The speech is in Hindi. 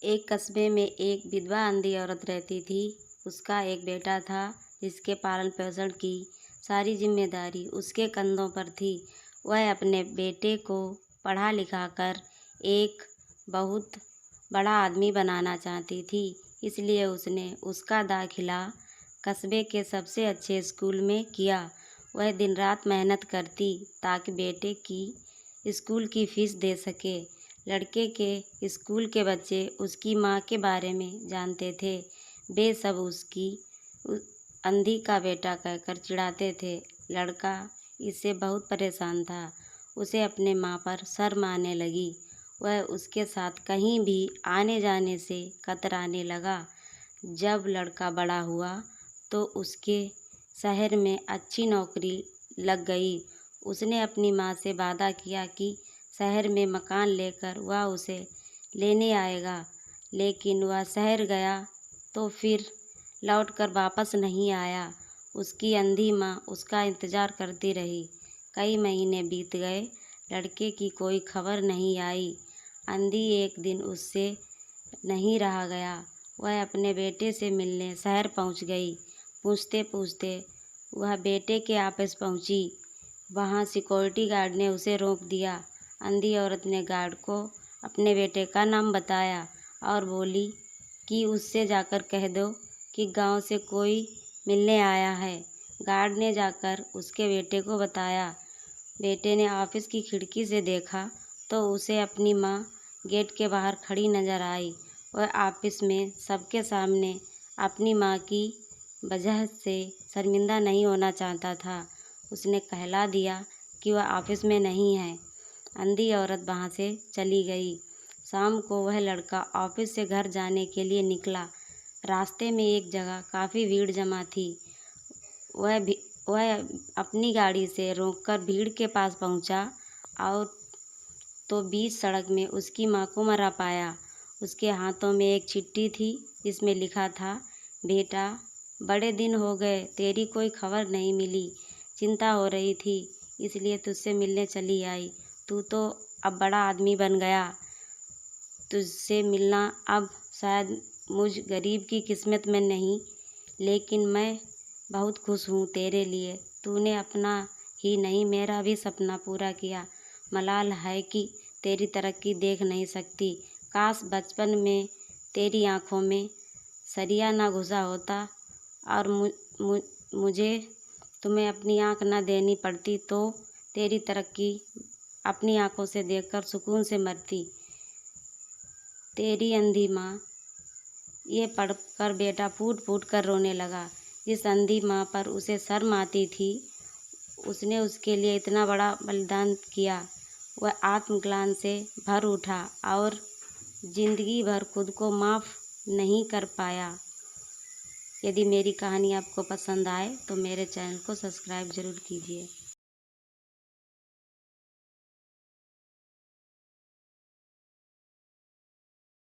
एक कस्बे में एक विधवा अंधी औरत रहती थी। उसका एक बेटा था जिसके पालन पोषण की सारी जिम्मेदारी उसके कंधों पर थी। वह अपने बेटे को पढ़ा लिखा कर एक बहुत बड़ा आदमी बनाना चाहती थी, इसलिए उसने उसका दाखिला कस्बे के सबसे अच्छे स्कूल में किया। वह दिन रात मेहनत करती ताकि बेटे की स्कूल की फीस दे सके। लड़के के स्कूल के बच्चे उसकी माँ के बारे में जानते थे। वे सब उसकी अंधी का बेटा कहकर चिढ़ाते थे। लड़का इससे बहुत परेशान था। उसे अपने माँ पर शर्म आने लगी। वह उसके साथ कहीं भी आने जाने से कतराने लगा। जब लड़का बड़ा हुआ तो उसके शहर में अच्छी नौकरी लग गई। उसने अपनी माँ से वादा किया कि शहर में मकान लेकर वह उसे लेने आएगा, लेकिन वह शहर गया तो फिर लौटकर वापस नहीं आया। उसकी अंधी माँ उसका इंतज़ार करती रही। कई महीने बीत गए, लड़के की कोई खबर नहीं आई। अंधी एक दिन उससे नहीं रहा गया। वह अपने बेटे से मिलने शहर पहुंच गई। पूछते पूछते वह बेटे के ऑफिस पहुंची। वहां सिक्योरिटी गार्ड ने उसे रोक दिया। अंधी औरत ने गार्ड को अपने बेटे का नाम बताया और बोली कि उससे जाकर कह दो कि गांव से कोई मिलने आया है। गार्ड ने जाकर उसके बेटे को बताया। बेटे ने ऑफिस की खिड़की से देखा तो उसे अपनी माँ गेट के बाहर खड़ी नजर आई। वह ऑफिस में सबके सामने अपनी माँ की वजह से शर्मिंदा नहीं होना चाहता था। उसने कहला दिया कि वह ऑफिस में नहीं है। अंधी औरत वहाँ से चली गई। शाम को वह लड़का ऑफिस से घर जाने के लिए निकला। रास्ते में एक जगह काफ़ी भीड़ जमा थी। वह अपनी गाड़ी से रोककर भीड़ के पास पहुँचा और तो बीच सड़क में उसकी माँ को मरा पाया। उसके हाथों में एक चिट्ठी थी जिसमें लिखा था, बेटा बड़े दिन हो गए, तेरी कोई खबर नहीं मिली। चिंता हो रही थी इसलिए तुझसे मिलने चली आई। तू तो अब बड़ा आदमी बन गया। तुझसे मिलना अब शायद मुझ गरीब की किस्मत में नहीं, लेकिन मैं बहुत खुश हूँ तेरे लिए। तूने अपना ही नहीं मेरा भी सपना पूरा किया। मलाल है कि तेरी तरक्की देख नहीं सकती। काश बचपन में तेरी आँखों में सरिया ना घुसा होता और मुझे तुम्हें अपनी आँख ना देनी पड़ती तो तेरी तरक्की अपनी आँखों से देखकर सुकून से मरती। तेरी अंधी माँ। ये पढ़कर बेटा फूट फूट कर रोने लगा। जिस अंधी माँ पर उसे शर्म आती थी, उसने उसके लिए इतना बड़ा बलिदान किया। वह आत्मग्लानि से भर उठा और जिंदगी भर खुद को माफ़ नहीं कर पाया। यदि मेरी कहानी आपको पसंद आए तो मेरे चैनल को सब्सक्राइब ज़रूर कीजिए।